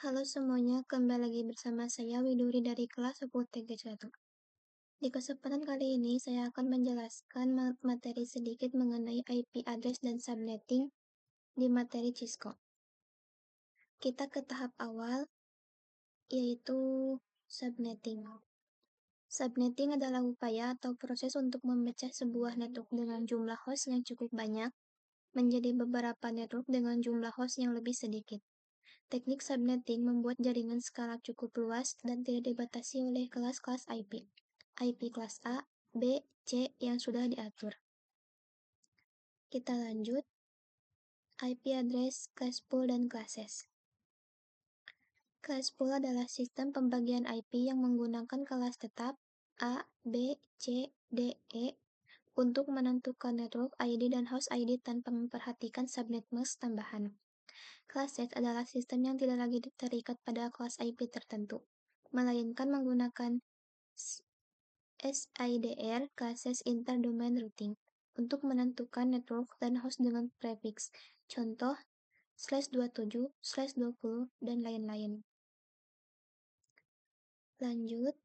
Halo semuanya, kembali lagi bersama saya Widuri dari kelas 10 TG1. Di kesempatan kali ini, saya akan menjelaskan materi sedikit mengenai IP address dan subnetting di materi Cisco. Kita ke tahap awal, yaitu subnetting. Subnetting adalah upaya atau proses untuk memecah sebuah network dengan jumlah host yang cukup banyak menjadi beberapa network dengan jumlah host yang lebih sedikit. Teknik subnetting membuat jaringan skala cukup luas dan tidak dibatasi oleh kelas-kelas IP. IP kelas A, B, C yang sudah diatur. Kita lanjut. IP address, class pool, dan classes. Class pool adalah sistem pembagian IP yang menggunakan kelas tetap A, B, C, D, E untuk menentukan network ID dan host ID tanpa memperhatikan subnet mask tambahan. Classes adalah sistem yang tidak lagi terikat pada kelas IP tertentu, melainkan menggunakan SIDR classes interdomain routing untuk menentukan network dan host dengan prefix. Contoh, /27, /20, dan lain-lain. Lanjut.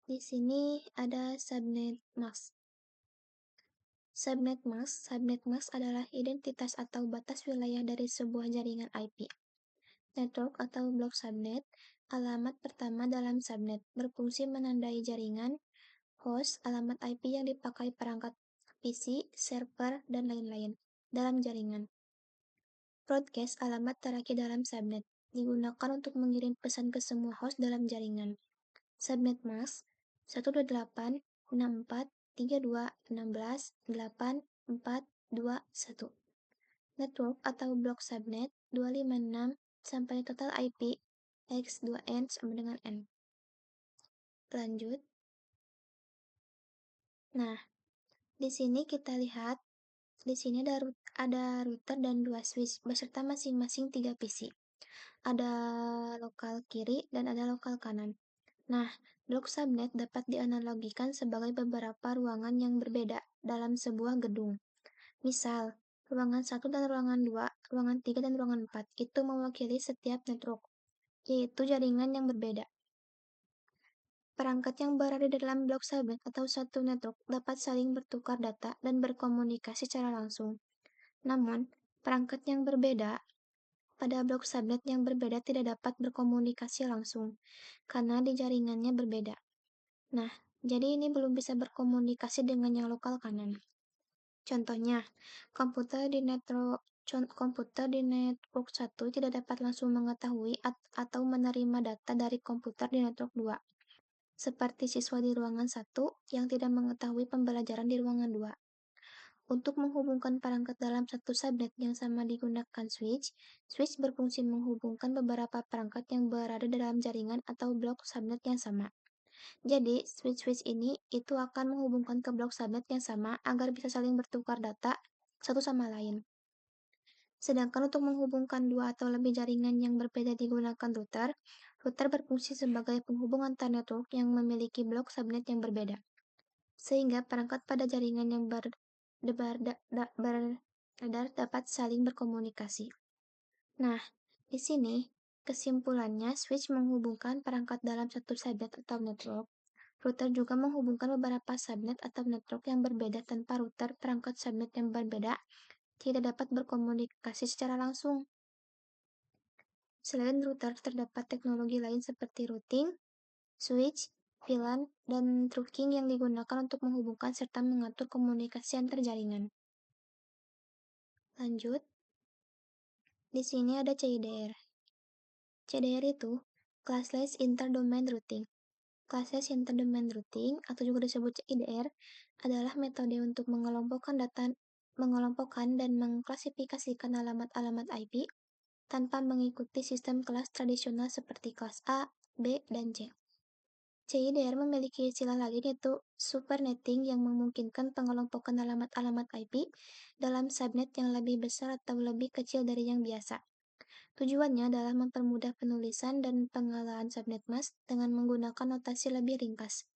Di sini ada subnet mask. Subnet mask adalah identitas atau batas wilayah dari sebuah jaringan IP. Network atau blok subnet, alamat pertama dalam subnet, berfungsi menandai jaringan, host, alamat IP yang dipakai perangkat PC, server, dan lain-lain dalam jaringan. Broadcast, alamat terakhir dalam subnet, digunakan untuk mengirim pesan ke semua host dalam jaringan. Subnet mask 128.64.32.16.8.4.2.1. Network atau blok subnet 256 sampai total IP x2n sama dengan n. Lanjut. Nah, di sini kita lihat, di sini ada router dan 2 switch beserta masing-masing 3 PC. Ada lokal kiri dan ada lokal kanan. Nah, blok subnet dapat dianalogikan sebagai beberapa ruangan yang berbeda dalam sebuah gedung. Misal, ruangan 1 dan ruangan 2, ruangan 3 dan ruangan 4 itu mewakili setiap network, yaitu jaringan yang berbeda. Perangkat yang berada di dalam blok subnet atau satu network dapat saling bertukar data dan berkomunikasi secara langsung. Namun, perangkat yang berbeda pada blok subnet yang berbeda tidak dapat berkomunikasi langsung, karena di jaringannya berbeda. Nah, jadi ini belum bisa berkomunikasi dengan yang lokal kanan. Contohnya, komputer di network 1 tidak dapat langsung mengetahui atau menerima data dari komputer di network 2. Seperti siswa di ruangan 1 yang tidak mengetahui pembelajaran di ruangan 2. Untuk menghubungkan perangkat dalam satu subnet yang sama digunakan switch. Switch berfungsi menghubungkan beberapa perangkat yang berada dalam jaringan atau blok subnet yang sama. Jadi, switch-switch ini itu akan menghubungkan ke blok subnet yang sama agar bisa saling bertukar data satu sama lain. Sedangkan untuk menghubungkan dua atau lebih jaringan yang berbeda digunakan router, router berfungsi sebagai penghubung antar network yang memiliki blok subnet yang berbeda, sehingga perangkat pada jaringan yang beredar dapat saling berkomunikasi. Nah, di sini kesimpulannya switch menghubungkan perangkat dalam satu subnet atau network. Router juga menghubungkan beberapa subnet atau network yang berbeda tanpa router perangkat subnet yang berbeda tidak dapat berkomunikasi secara langsung. Selain router, terdapat teknologi lain seperti routing, switch, VLAN, dan trunking yang digunakan untuk menghubungkan serta mengatur komunikasi antar jaringan. Lanjut. Di sini ada CIDR. CIDR itu Classless Interdomain Routing. Classless Interdomain Routing, atau juga disebut CIDR, adalah metode untuk mengelompokkan dan mengklasifikasikan alamat-alamat IP tanpa mengikuti sistem kelas tradisional seperti kelas A, B, dan C. CIDR memiliki istilah lain yaitu supernetting yang memungkinkan pengelompokan alamat-alamat IP dalam subnet yang lebih besar atau lebih kecil dari yang biasa. Tujuannya adalah mempermudah penulisan dan pengolahan subnet mask dengan menggunakan notasi lebih ringkas.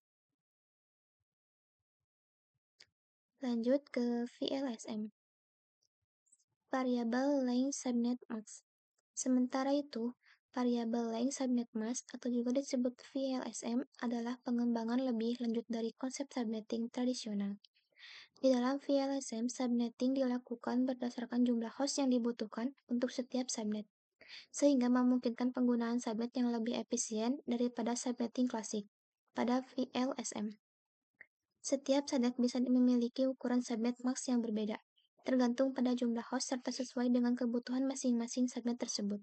Lanjut ke VLSM. variabel length subnet mask. Sementara itu, variabel length subnet mask atau juga disebut VLSM adalah pengembangan lebih lanjut dari konsep subnetting tradisional. Di dalam VLSM, subnetting dilakukan berdasarkan jumlah host yang dibutuhkan untuk setiap subnet, sehingga memungkinkan penggunaan subnet yang lebih efisien daripada subnetting klasik. Pada VLSM, setiap subnet bisa memiliki ukuran subnet max yang berbeda, tergantung pada jumlah host serta sesuai dengan kebutuhan masing-masing subnet tersebut.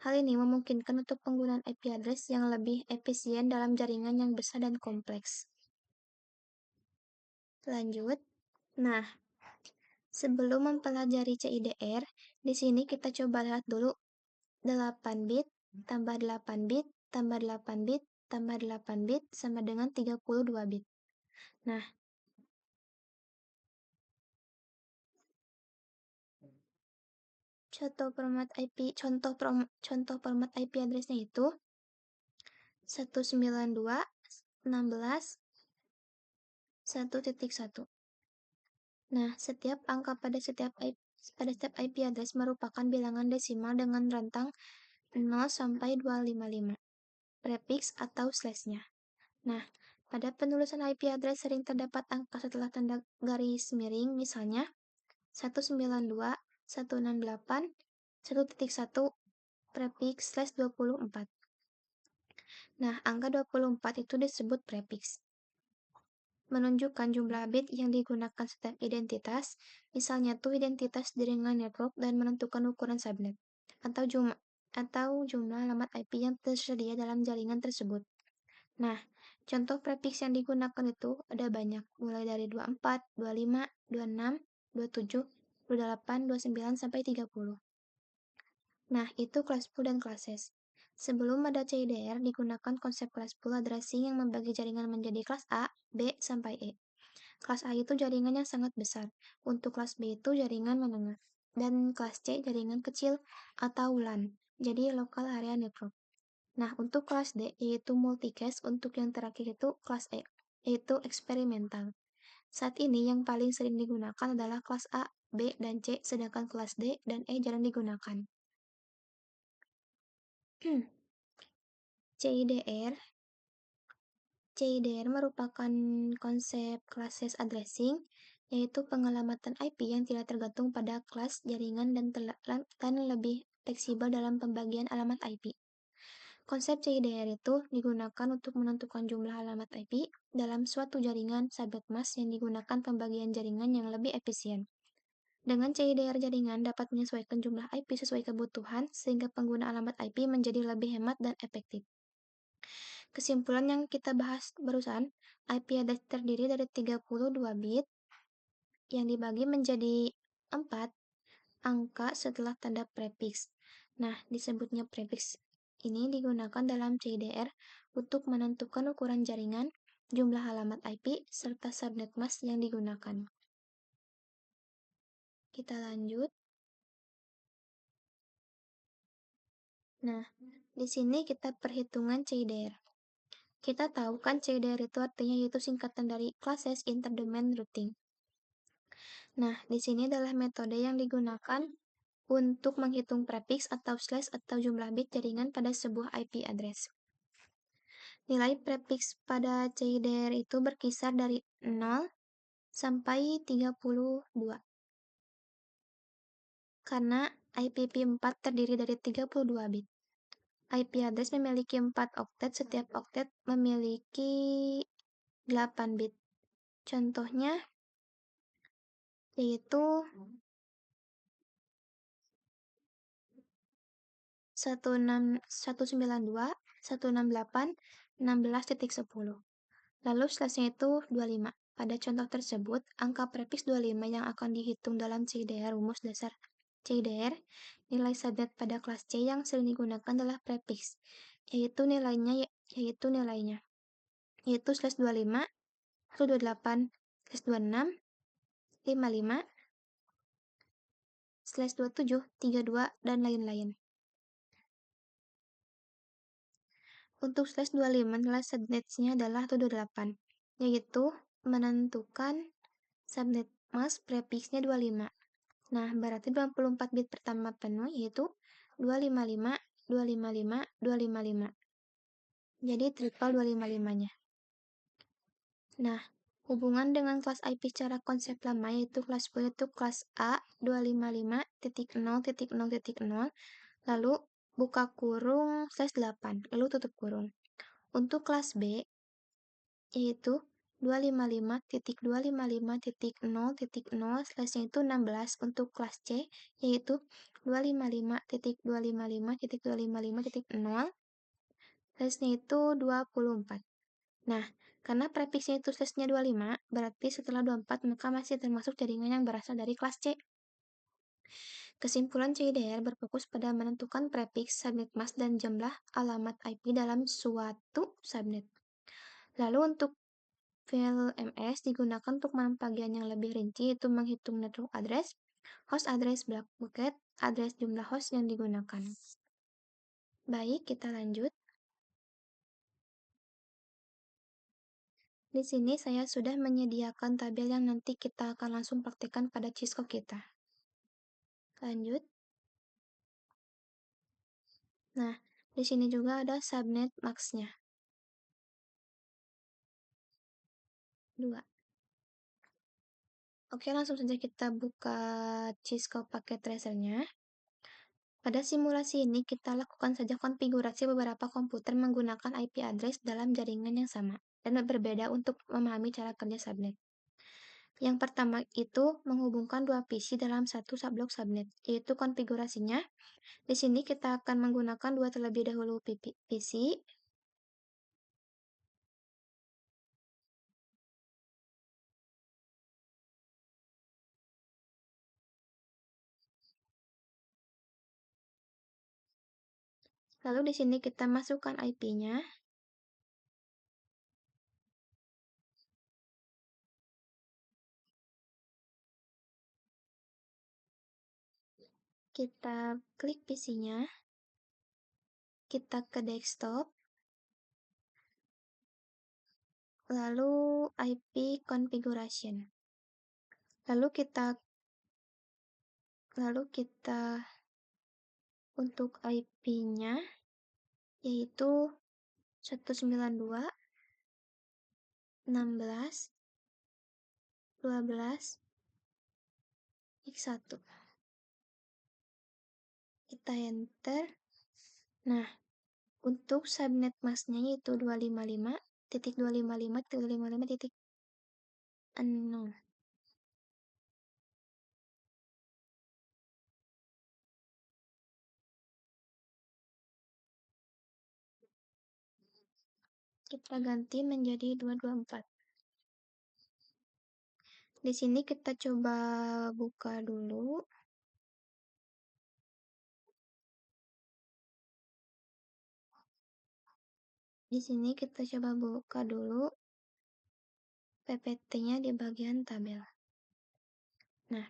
Hal ini memungkinkan untuk penggunaan IP address yang lebih efisien dalam jaringan yang besar dan kompleks. Lanjut. Nah, sebelum mempelajari CIDR, di sini kita coba lihat dulu 8 bit tambah 8 bit tambah 8 bit tambah 8 bit sama dengan 32 bit. Nah, contoh format IP address-nya itu 192.16.1.1. Nah, setiap angka pada setiap IP address merupakan bilangan desimal dengan rentang 0 sampai 255, prefix atau slash-nya. Nah, pada penulisan IP address sering terdapat angka setelah tanda garis miring, misalnya 192.168.1.1 prefix slash 24. Nah, angka 24 itu disebut prefix, menunjukkan jumlah bit yang digunakan setiap identitas, misalnya tuh identitas jaringan network dan menentukan ukuran subnet, atau jumlah alamat IP yang tersedia dalam jaringan tersebut. Nah, contoh prefix yang digunakan itu ada banyak, mulai dari 24, 25, 26, 27, 28, 29, sampai 30. Nah, itu class pool dan classes. Sebelum ada CIDR, digunakan konsep class pool addressing yang membagi jaringan menjadi kelas A, B, sampai E. Kelas A itu jaringan yang sangat besar, untuk kelas B itu jaringan menengah, dan kelas C jaringan kecil atau LAN, jadi Local Area Network. Nah, untuk kelas D, yaitu multicast, untuk yang terakhir itu kelas E, yaitu eksperimental. Saat ini yang paling sering digunakan adalah kelas A, B, dan C, sedangkan kelas D dan E jarang digunakan. CIDR CIDR merupakan konsep classes addressing, yaitu pengelamatan IP yang tidak tergantung pada kelas jaringan dan lebih fleksibel dalam pembagian alamat IP. Konsep CIDR itu digunakan untuk menentukan jumlah alamat IP dalam suatu jaringan subnet mask yang digunakan pembagian jaringan yang lebih efisien. Dengan CIDR, jaringan dapat menyesuaikan jumlah IP sesuai kebutuhan sehingga pengguna alamat IP menjadi lebih hemat dan efektif. Kesimpulan yang kita bahas barusan, IP address terdiri dari 32 bit yang dibagi menjadi 4 angka setelah tanda prefix. Nah, disebutnya prefix ini digunakan dalam CIDR untuk menentukan ukuran jaringan, jumlah alamat IP, serta subnet mask yang digunakan. Kita lanjut. Nah, di sini kita perhitungan CIDR. Kita tahu kan CIDR itu artinya yaitu singkatan dari Classes Interdomain Routing. Nah, di sini adalah metode yang digunakan untuk menghitung prefix atau slash atau jumlah bit jaringan pada sebuah IP address. Nilai prefix pada CIDR itu berkisar dari 0 sampai 32. Karena IPv4 terdiri dari 32 bit. IP address memiliki 4 oktet, setiap oktet memiliki 8 bit. Contohnya yaitu 192.168.16.10. Lalu slash-nya itu 25. Pada contoh tersebut, angka prefix 25 yang akan dihitung dalam CIDR rumus dasar CIDR, nilai subnet pada kelas C yang sering digunakan adalah prefix, yaitu nilainya yaitu slash 25, 128, slash 26, 55, slash 27, 32, dan lain-lain. Untuk slash 25, nilai subnetnya adalah 78, yaitu menentukan subnet mask prefixnya 25. Nah, berarti 24 bit pertama penuh yaitu 255, 255, 255. Jadi triple 255-nya. Nah, hubungan dengan kelas IP secara konsep lama yaitu kelas B itu kelas A 255.0.0.0, lalu buka kurung /8, lalu tutup kurung. Untuk kelas B yaitu 255.255.0.0 slashnya itu 16. Untuk kelas C yaitu 255.255.255.0 slashnya itu 24. Nah, karena prefiksnya itu slashnya 25, berarti setelah 24 maka masih termasuk jaringan yang berasal dari kelas C. Kesimpulan CIDR berfokus pada menentukan prefiks, subnet mask, dan jumlah alamat IP dalam suatu subnet. Lalu untuk VLMS digunakan untuk pembagian yang lebih rinci, yaitu menghitung network address, host address bucket, address jumlah host yang digunakan. Baik, kita lanjut. Di sini saya sudah menyediakan tabel yang nanti kita akan langsung praktikkan pada Cisco kita. Lanjut. Nah, di sini juga ada subnet max-nya. 2. Oke, langsung saja kita buka Cisco paket tracernya. Pada simulasi ini, kita lakukan saja konfigurasi beberapa komputer menggunakan IP address dalam jaringan yang sama dan berbeda untuk memahami cara kerja subnet. Yang pertama itu menghubungkan dua PC dalam satu subblok subnet, yaitu konfigurasinya. Di sini kita akan menggunakan dua terlebih dahulu PC. Lalu di sini kita masukkan IP-nya. Kita klik PC-nya. Kita ke desktop. Lalu IP configuration. Lalu untuk IP-nya yaitu 192.16.12.x1. Kita enter. Nah, untuk subnet mask-nya yaitu 255.255.255.0. Kita ganti menjadi 224. Di sini kita coba buka dulu. Di sini kita coba buka dulu PPT-nya di bagian tabel. Nah,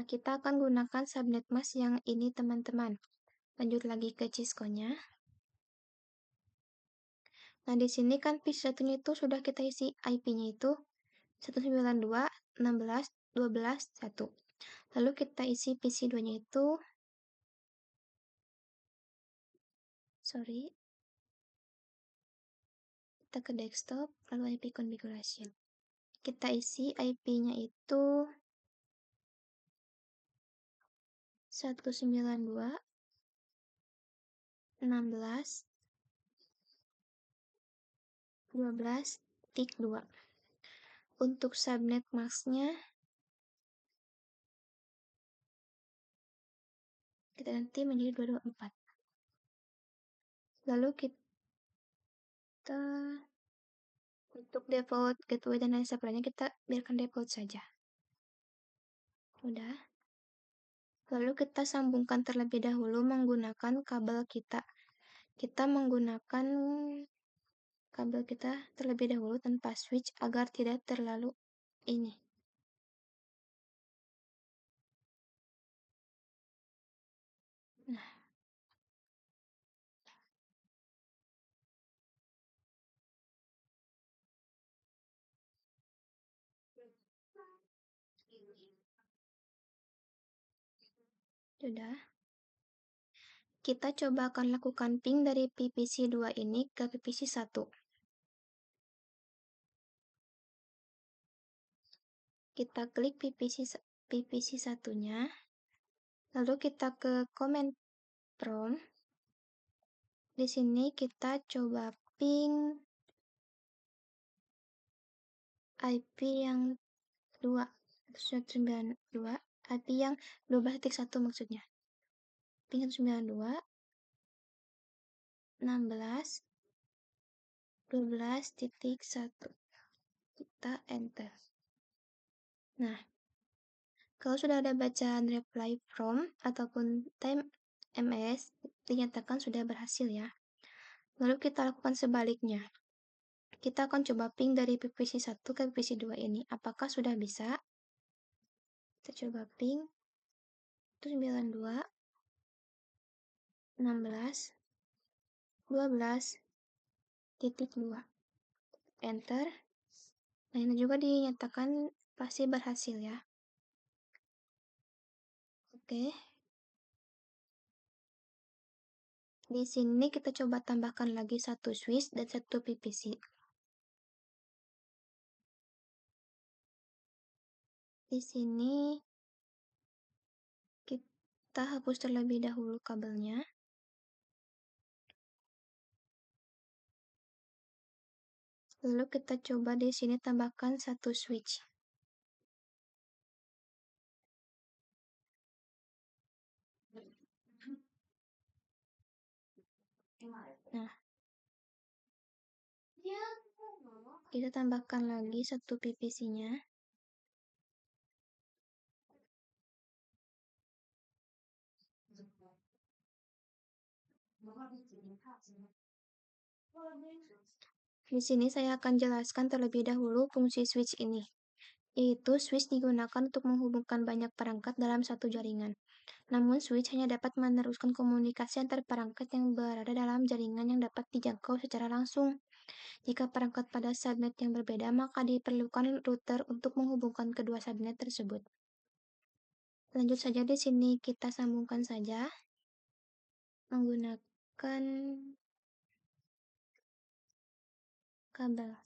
kita akan gunakan subnet mask yang ini, teman-teman. Lanjut lagi ke Cisco-nya. Nah, di sini kan PC1 itu sudah kita isi IP-nya itu 192.16.12.1. Lalu kita isi PC2-nya itu, kita ke desktop, lalu IP configuration. Kita isi IP-nya itu 192.16.12.2. Untuk subnet mask-nya kita ganti menjadi 224. Lalu kita untuk default gateway dan lain sebagainya kita biarkan default saja. Udah. Lalu kita sambungkan terlebih dahulu menggunakan kabel kita. Kita menggunakan kabel kita terlebih dahulu tanpa switch agar tidak terlalu ini. Nah, Sudah. Kita coba akan lakukan ping dari PPC 2 ini ke PPC 1. Kita klik PPC 1-nya, lalu kita ke command prompt. Di sini kita coba ping IP yang 292, IP yang 12.1 maksudnya. Ping 192, 16, 12.1. Kita enter. Nah, kalau sudah ada bacaan reply from ataupun time MS, dinyatakan sudah berhasil ya. Lalu kita lakukan sebaliknya. Kita akan coba ping dari PPC 1 ke PPC 2 ini. Apakah sudah bisa? Kita coba ping. Itu 92, 16, 12.2. Enter. Nah, ini juga dinyatakan pasti berhasil ya. Oke. Di sini kita coba tambahkan lagi satu switch dan satu PPC. Di sini kita hapus terlebih dahulu kabelnya. Lalu kita coba di sini tambahkan satu switch. Nah, kita tambahkan lagi satu PPC-nya. Di sini saya akan jelaskan terlebih dahulu fungsi switch ini, yaitu switch digunakan untuk menghubungkan banyak perangkat dalam satu jaringan. Namun, switch hanya dapat meneruskan komunikasi antar perangkat yang berada dalam jaringan yang dapat dijangkau secara langsung. Jika perangkat pada subnet yang berbeda, maka diperlukan router untuk menghubungkan kedua subnet tersebut. Lanjut saja di sini kita sambungkan saja menggunakan kabel.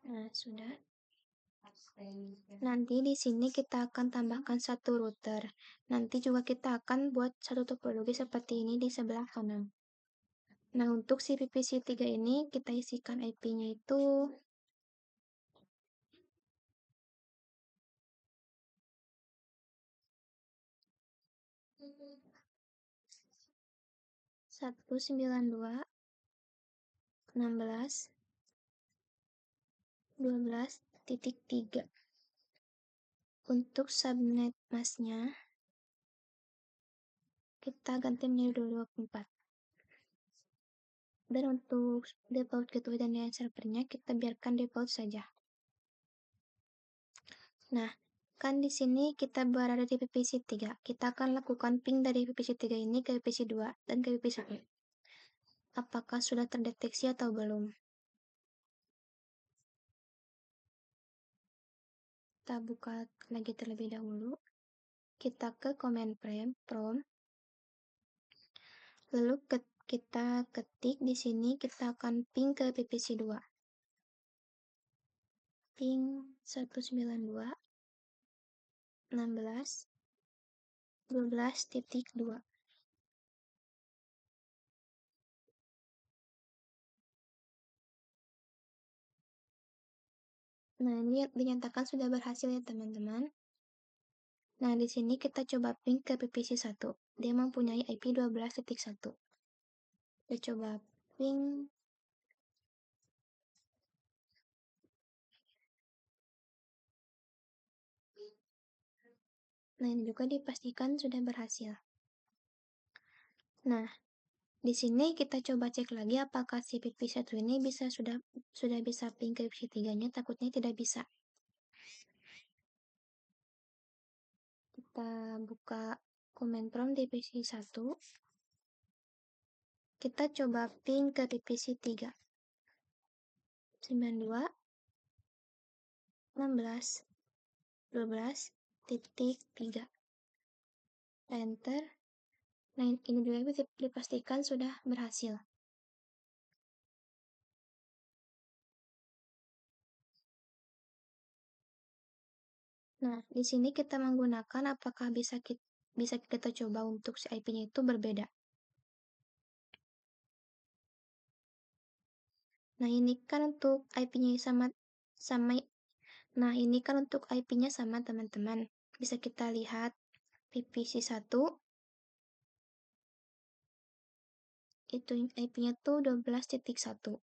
Nah, sudah. Nanti di sini kita akan tambahkan satu router. Nanti juga kita akan buat satu topologi seperti ini di sebelah kanan. Nah, untuk si PPC 3 ini kita isikan IP-nya itu 192.16.12.3. Untuk subnet masnya kita ganti menjadi 224. Dan untuk default gateway dan lain servernya kita biarkan default saja. Nah, kan di sini kita berada di PPC 3. Kita akan lakukan ping dari PPC 3 ini ke PPC 2 dan ke PPC 1. Apakah sudah terdeteksi atau belum? Kita buka lagi terlebih dahulu. Kita ke command prompt. Lalu kita ketik di sini, kita akan ping ke PPC 2. Ping 192, 16, 12.2. Nah, ini dinyatakan sudah berhasil ya teman-teman. Nah, di sini kita coba ping ke PPC 1. Dia mempunyai IP 12.1. Kita coba ping. Nah, ini juga dipastikan sudah berhasil. Nah, Di sini kita coba cek lagi apakah si PP1 ini sudah bisa ping ke PP3-nya, takutnya tidak bisa. Kita buka command prompt di PC1. Kita coba ping ke PPC3. 92 16 12.3. Enter. Nah, ini juga dipastikan sudah berhasil. Nah, di sini kita menggunakan apakah bisa kita coba untuk si IP-nya itu berbeda. Nah, ini kan untuk IP-nya sama sama Nah, ini kan untuk IP-nya sama teman-teman. Bisa kita lihat PPC1 itu IP-nya tuh 12.1.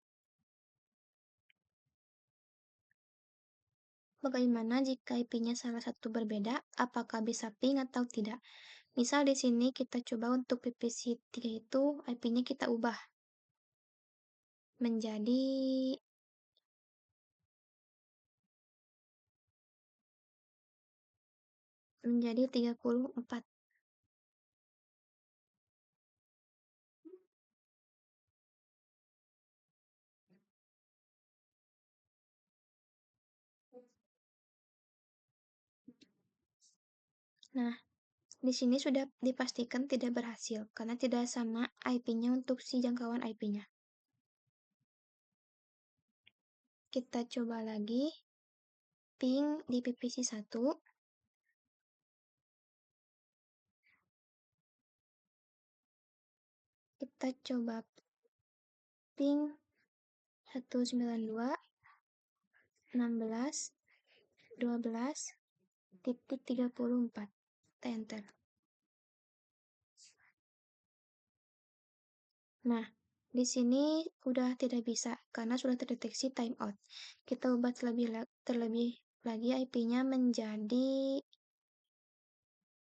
Bagaimana jika IP-nya salah satu berbeda? Apakah bisa ping atau tidak? Misal di sini kita coba untuk PPC3 itu IP-nya kita ubah menjadi 34. Nah, di sini sudah dipastikan tidak berhasil karena tidak sama IP-nya untuk si jangkauan IP-nya. Kita coba lagi ping di PPC1. Kita coba ping 192 16 12.34. Enter. Nah, di sini udah tidak bisa karena sudah terdeteksi timeout. Kita ubah terlebih lagi IP-nya menjadi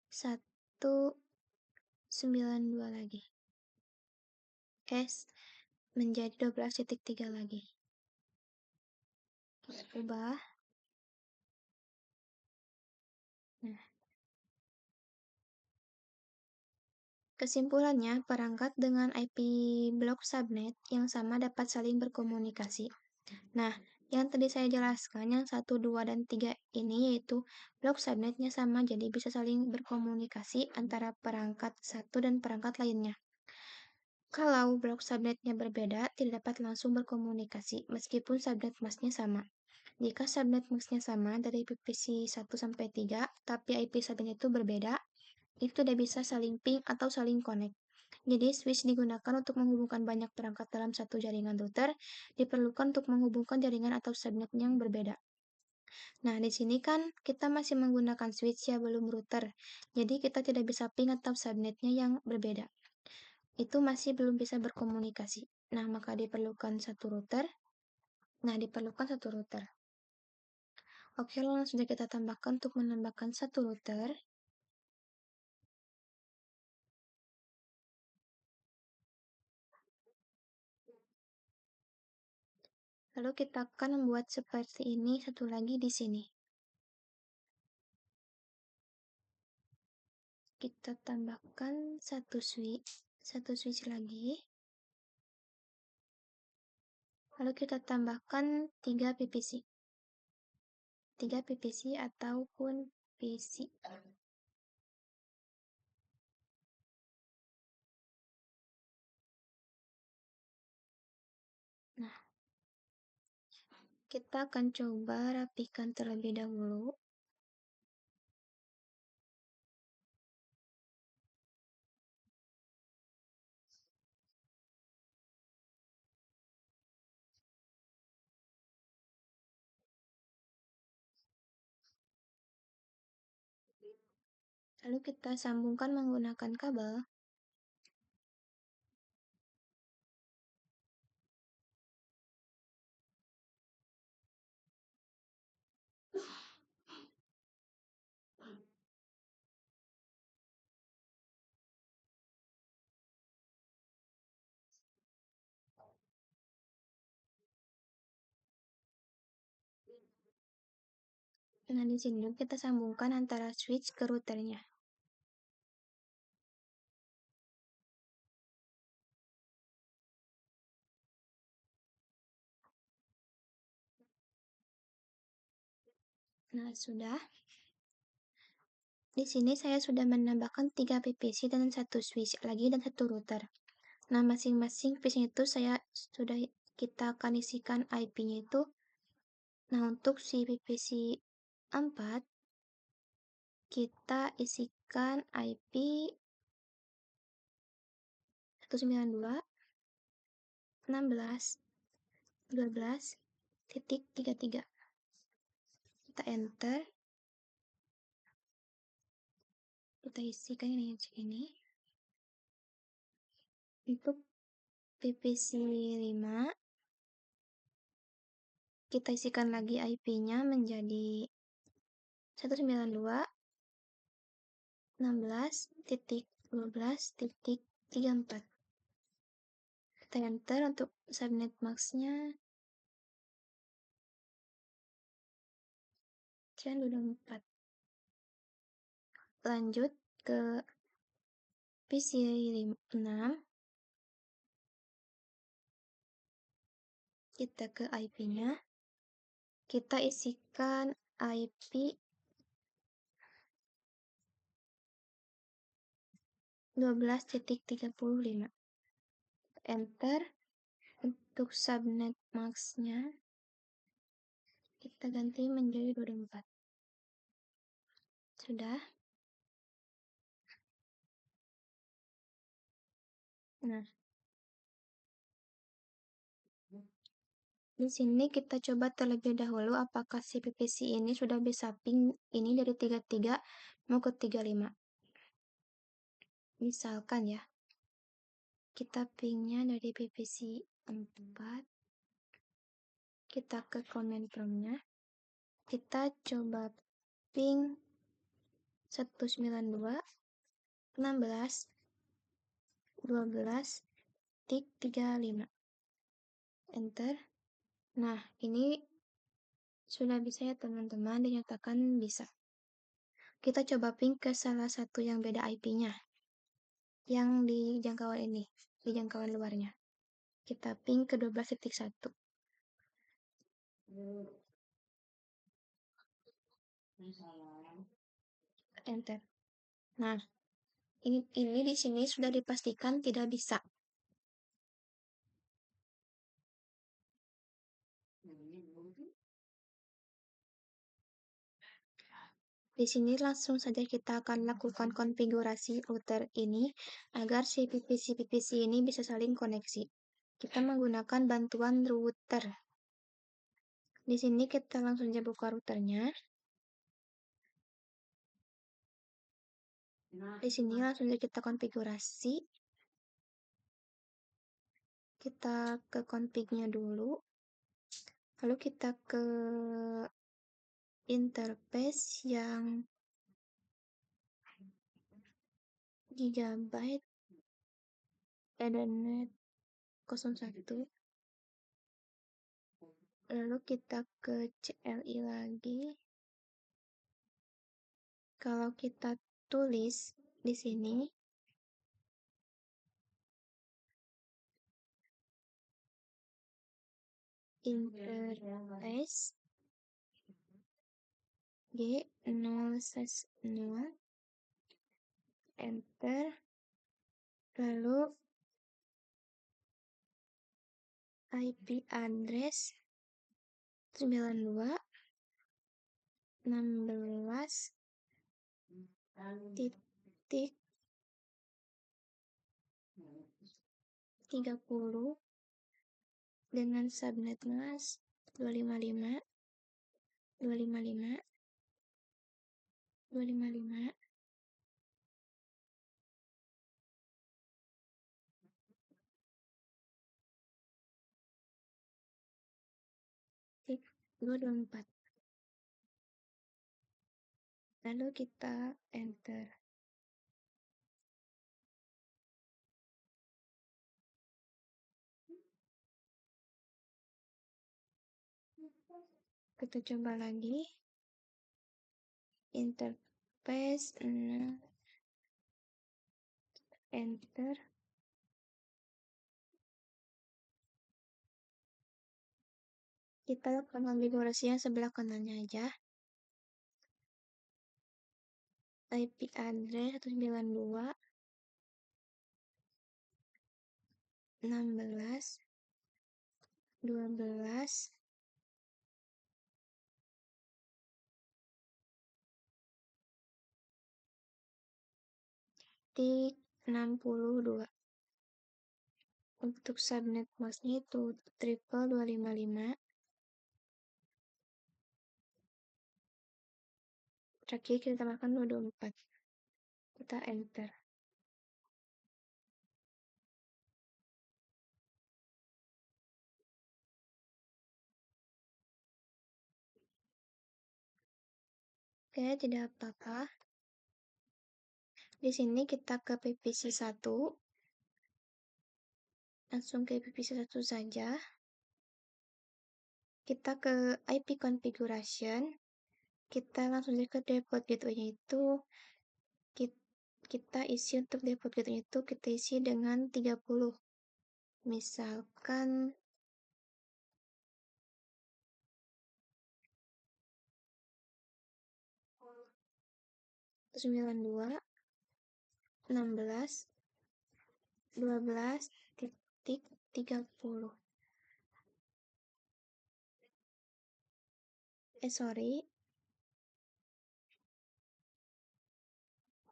192 lagi. Menjadi 12.3 lagi. Kita ubah. Nah, kesimpulannya, perangkat dengan IP blok subnet yang sama dapat saling berkomunikasi. Nah, yang tadi saya jelaskan, yang 1, 2, dan 3 ini yaitu blok subnetnya sama, jadi bisa saling berkomunikasi antara perangkat satu dan perangkat lainnya. Kalau blok subnetnya berbeda, tidak dapat langsung berkomunikasi, meskipun subnet masknya sama. Jika subnet masknya sama dari PPC 1 sampai 3, tapi IP subnet itu berbeda, itu tidak bisa saling ping atau saling connect. Jadi, switch digunakan untuk menghubungkan banyak perangkat dalam satu jaringan router, diperlukan untuk menghubungkan jaringan atau subnet yang berbeda. Nah, di sini kan kita masih menggunakan switch ya, belum router. Jadi, kita tidak bisa ping atau subnetnya yang berbeda. Itu masih belum bisa berkomunikasi. Nah, maka diperlukan satu router. Oke, langsung saja kita tambahkan untuk menambahkan satu router. Lalu kita akan membuat seperti ini satu lagi di sini. Kita tambahkan satu switch lagi. Lalu kita tambahkan 3 PPC. 3 PPC ataupun PC. Nah, kita akan coba rapikan terlebih dahulu. Lalu kita sambungkan menggunakan kabel. Nah, di sini kita sambungkan antara switch ke routernya. Nah, sudah. Di sini saya sudah menambahkan 3 PVC dan 1 switch lagi dan 1 router. Nah, masing-masing switch itu sudah kita akan isikan IP-nya itu. Nah, untuk si PVC 4 kita isikan IP 192.16.12.33. Kita enter, kita isikan ini. Untuk PVC 5 kita isikan lagi IP-nya menjadi 192.16.12.34. Kita enter untuk subnet max-nya 24. Lanjut ke PC 6, kita ke IP-nya, kita isikan IP 12.35. Enter. Untuk subnet max-nya kita ganti menjadi 24. Sudah. Nah, di sini kita coba terlebih dahulu apakah si PVC ini sudah bisa ping ini dari 33 mau ke 35. Misalkan ya, kita pingnya dari PVC 4, kita ke command prompt-nya, kita coba ping 192.16.12.35. Enter. Nah, ini sudah bisa ya teman-teman, dinyatakan bisa. Kita coba ping ke salah satu yang beda IP-nya, yang di jangkauan ini, di jangkauan luarnya. Kita ping ke 12.1. Enter. Nah, ini di sini sudah dipastikan tidak bisa. Di sini langsung saja kita akan lakukan konfigurasi router ini agar si PVC-PVC ini bisa saling koneksi. Kita menggunakan bantuan router. Di sini kita langsung saja buka routernya. Di sini langsung saja kita konfigurasi. Kita ke config-nya dulu. Lalu kita ke interface yang Gigabyte Ethernet 01. Lalu kita ke CLI lagi. Kalau kita tulis di sini interface G0/0, enter, lalu IP address 92.16.30 dengan subnet mask 255.255.255. Tik 224. Lalu kita enter. Kita coba lagi. interface, nah, enter. Kita konfigurasi yang sebelah kanannya aja. IP address 192 16 12 tik 62. Untuk subnet masknya itu triple 255. Terakhir kita tambahkan 224. Kita enter. Oke, tidak apa-apa. Di sini kita ke PPC 1. Langsung ke PPC 1 saja. Kita ke IP configuration. Kita langsung saja ke default gateway-nya itu. Kita isi untuk default gateway itu, kita isi dengan 30. Misalkan 92 16 12 titik 30. Sorry.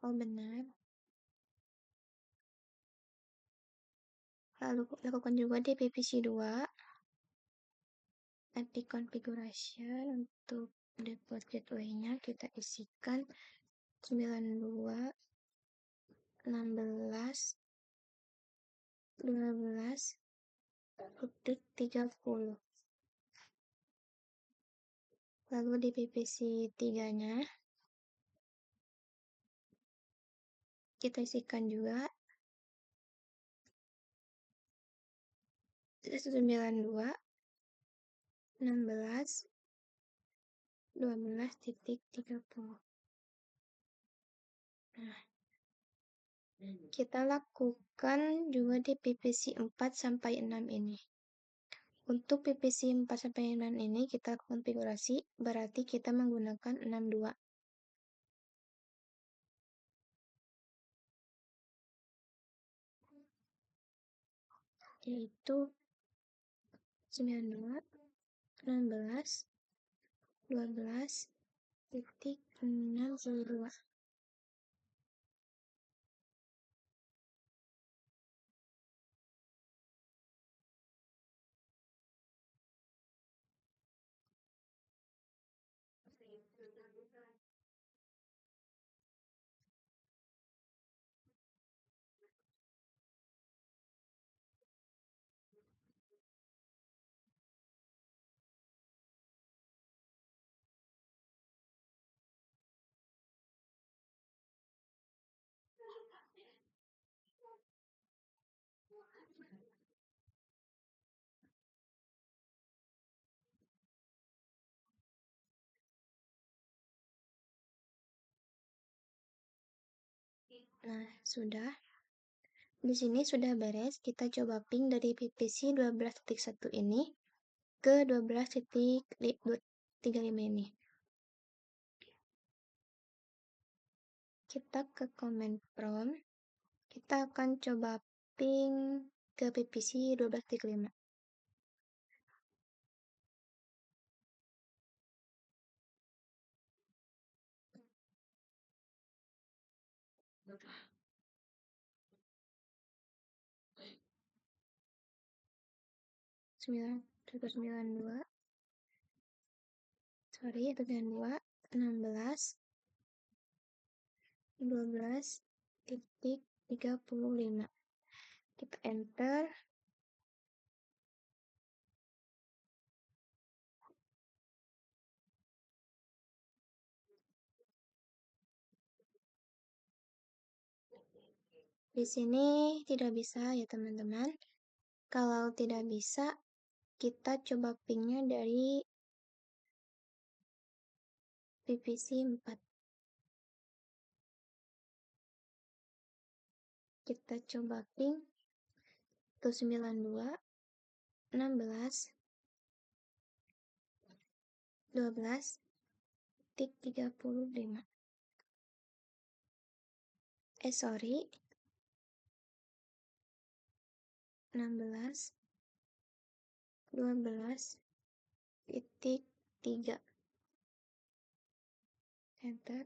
Oh, benar. Lalu lakukan juga di PPC 2. IP configuration untuk default gateway-nya kita isikan 92 16 12 titik 30. Lalu di PPC 3-nya kita isikan juga 192 16 12.30. Nah, kita lakukan juga di PPC 4 sampai 6 ini. Untuk PPC 4 sampai 6 ini kita konfigurasi, berarti kita menggunakan 62. Yaitu 92 16 12.62. Nah, sudah. Di sini sudah beres. Kita coba ping dari PPC 12.1 ini ke 12.35 ini. Kita ke command prompt. Kita akan coba ping ke PPC 12.5. Sorry, 192 16 12.35. Kita enter. Di sini tidak bisa ya teman-teman. Kalau tidak bisa, kita coba pingnya dari PPC 4. Kita coba ping 192, 16, 12.35. Sorry, 16, 12.3. Enter.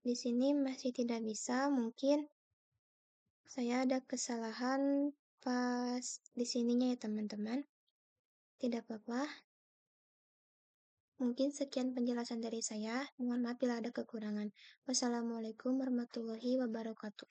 Di sini masih tidak bisa, mungkin saya ada kesalahan pas di sininya ya teman-teman. Tidak apa-apa. Mungkin sekian penjelasan dari saya. Mohon maaf bila ada kekurangan. Wassalamualaikum warahmatullahi wabarakatuh.